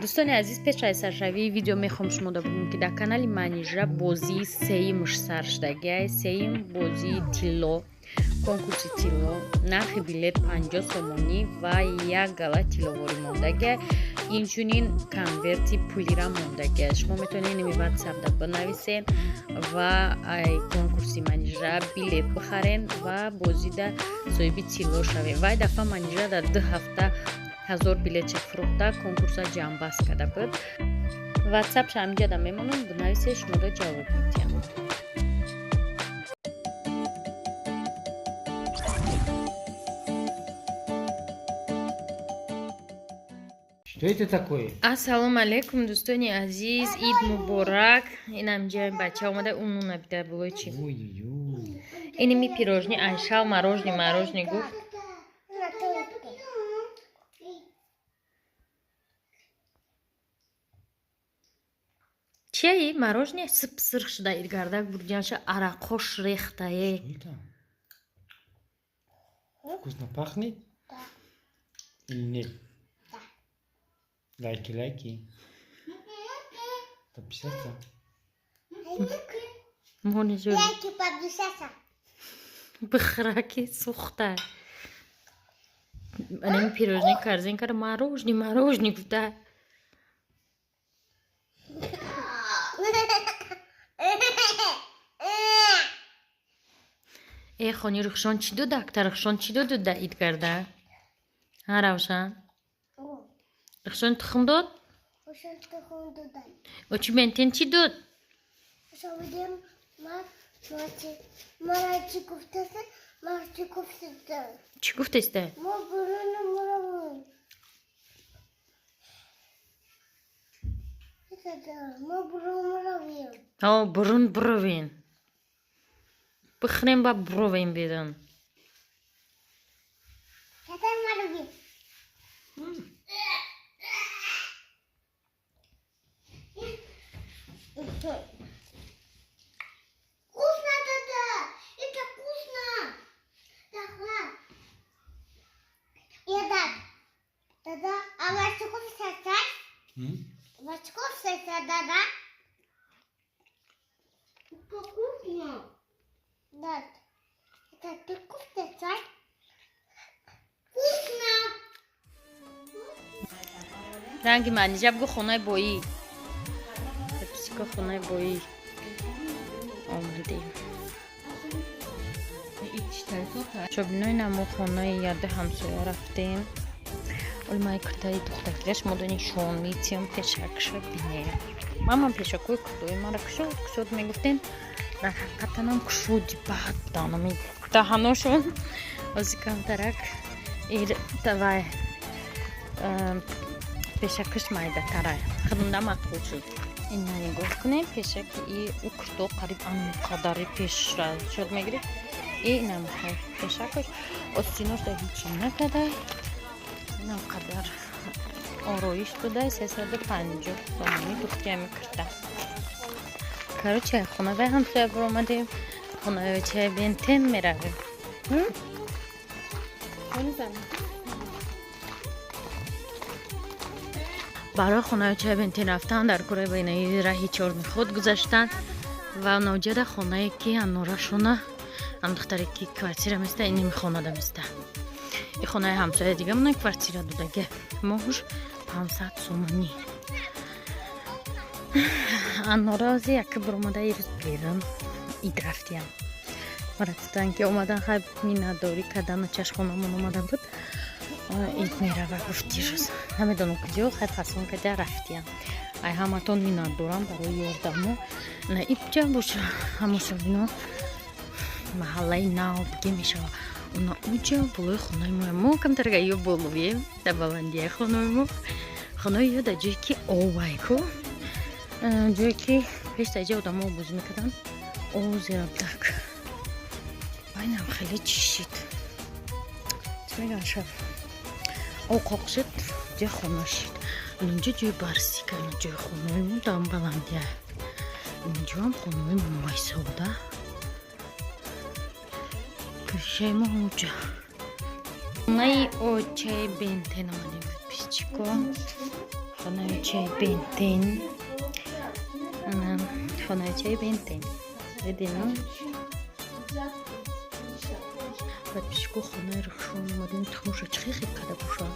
دوستان عزیز پیش از سرشوی ویدیو میخوام شما دا بگم که در کانال منیجرا بازی سیمش سرشدگی سیم بازی تیلو کنکورس تیلو نرخ بلیت 50 сомонӣ ва як гала тиловори мондагия инчунин конверти пулира мондагия шумо метавонед ними ватсапда бинависен ва конкурси манижра билет бихарен ва бозида соҳиби тило шавед вай дафъа манижра дар 2 ҳафта 1000 билетче фурӯхта конкурса ҷамъбаст карда буд. ватсапша ҳаминҷода мемонам бинависед шуморо ҷавоб медиҳам. Что это такое? Ассалому алейкум, достони азиз, ид муборак. Инам ҷа бача омада уну набида булочи. Ой-ой-ой. Иними пирожни Айшал мороженое гуфт. Чии мороженое сып-сырх шуда иргардак бурҷанша арақош рехтае. Что это? Вкусно пахнет? Да. Или нет? Да. Лайки. Подписаться. Мони жули. Лайки подписаться. Бихраки сухта. Анеми пирожни карзин кара мороженое гуфта. Хони рухшон чӣ дуда? Рухшон чӣ дуда ид карда? Ҳа Равшан? Рухшон тухм дод? Рухшон тухм додан. Очи бентен чӣ дод? Шавидем марачи гуфтасе, марачи гуфтасе. Чӣ гуфтеста? Мо бурун муравин. Мо бурун муравин. Бурун буровин. Бихрем ба буровин бидон. Катай муравин. Вкусно, Дада! Это вкусно! Дада! Дада, а мальчику сосать? Мальчику сосать, Дада? Это вкусно! Дад, это ты вкусно сосать? Вкусно! Ранги манижа бгу хонаи боӣ. Пепсико хонаи боӣ. Омадем. Шобинои намо хонаи яда ҳамсоя рафтем. Оли май куртаи духтакираш модани шон митиям пешакша бинем. Мамам пешакои куртои мара кушод мегуфтен. Дар ҳақиқатанам кушоди баъд данами таҳаношон ози камтарак вай пешакаш майдатарай худунда мақбул шуд. Инна нигоҳ кунем пешаки у курто қариб анқадари пеша шуд мегирифт. Инам пешакаш остинош да ҳичи накарда. Инақадар ороиш буда 350 сомонӣ духтия мекарда. Короче, хонаи ҳамсоя биромадем. Хонаи чай бентен меравем. барои хонаи чай бентен рафтан дар кораи байнаи раҳи чормиход гузаштан ва ноҷада хонае ки аннорашона духтаре ки квартира места иними хонада места. И хонаи ҳамсоя дига муна квартира додаге моҳуш 500 сомонӣ. аннорази яка биромада ирӯз берам ид рафтиям. маратитан ки омадан хай миннатдорӣ кардану чашхонамон омада буд. ид мерава гуфти рӯз намедонам куҷо хай фасон карда рафтиям. ай ҳаматон миннат дорам барои ёрдамо на ибҷа боша ҳамошобино маҳаллаи нав биге мешава уна уҷа болои хонаи мо камтарга ё болуем да баландияи хонаи мо хонаи ё да ҷое ки овайко ҷое ки пешта иҷа одамо бозӣ мекарданд озерабдак байнам хеле чишид чӣ мегӯям шаб оқоқ шуд ҷои хона шид инҷо ҷои барсика ҷои хонаи мо дам баландия инҷоам хонаи момайсода кӯшаи мо оҷа хонаи очаи бентен омадем подписчико Xonachayi Benten. Ana xonachayi Benten. Dedin? Подписку xonayi ruxshon omadem tomoshachi xeyli kada busha.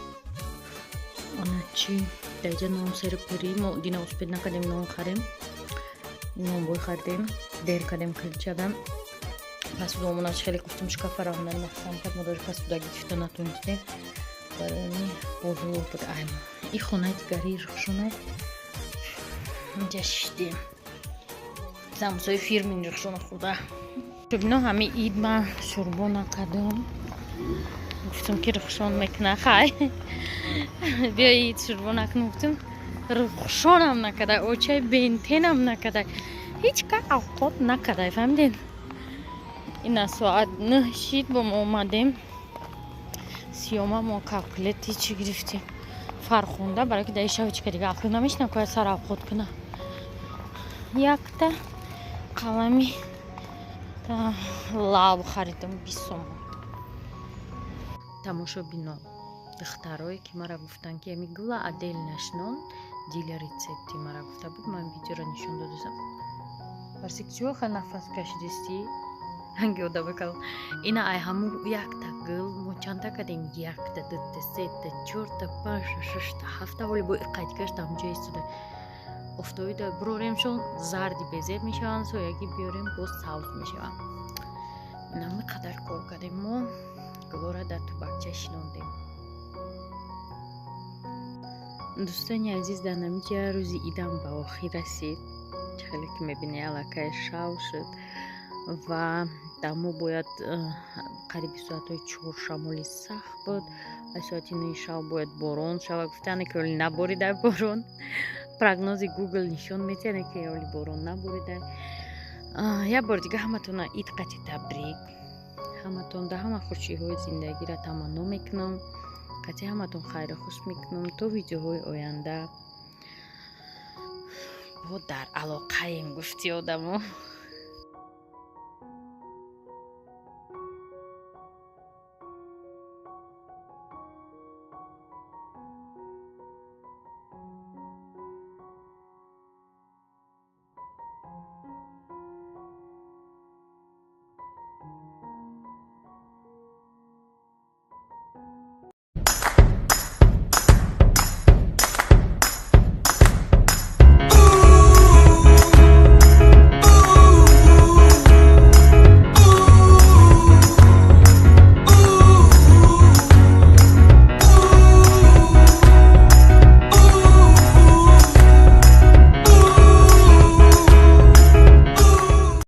Ana chi dayja non serperi mo dina usped nakadem non kharem. Non boy khardem der kadem khilchadam. Посуда у нас хелик в шкафа равна на самом деле посуда где-то на тунте. Барани озло под айм. И хонать гори рухшонай. Джашти. Сам свой фирмин рухшона худа. Шубно хами идма шурбона кадом. Гуфтум ки рухшон мекна хай. Бия ид шурбона кнуфтум. Рухшонам накадай, очай бентенам накадай. Hiç kalkıp nakадай, фамдин. اینا ساعت 9 شید با ما اومدیم سیوما ما کالکولیتی چی گرفتیم فرخونده برای که دایشه هیچ که دیگه عقل نمیشنه که سر خود کنه یک تا قلمی تا لاب خریدم 20 سوم تماشا بینا دخترایی که مرا گفتن که میگولا ادل نشنون دیل ریسپتی مرا گفته بود من ویدیو را نشون دادم برسیکچو خیلی نفس کشیدستی hangi oda bakalım. Ina ay hamur yakta gıl, moçanta kadem yakta dıttı, sette, çorta, paşa, şışta, hafta oli bu kaçkaş damcı istudu. Oftoyu da brorem şon zardi bezet mişevan, soya ki biyorem boz saus mişevan. Ina ne kadar korkadem o, glora da tu bakça şinondem. Dostani aziz danamca ruzi idam ba oxir расид. Chali ki mebini alakay shav shud. و دمو باید قریب ساعت‌های 4 شمالی سخت بود از ساعت 9 شب باید بارون شود گفتن که ولی نباریده بارون پروگنوز گوگل نشون میده که ولی بارون نباریده یک بار دیگه همتون عید قطع تبریک همتون ده همه خوشی های زندگی را تمنا میکنم قطع همتون خیر خوش میکنم تو ویدیوهای آینده با در علاقه این گفتی آدمو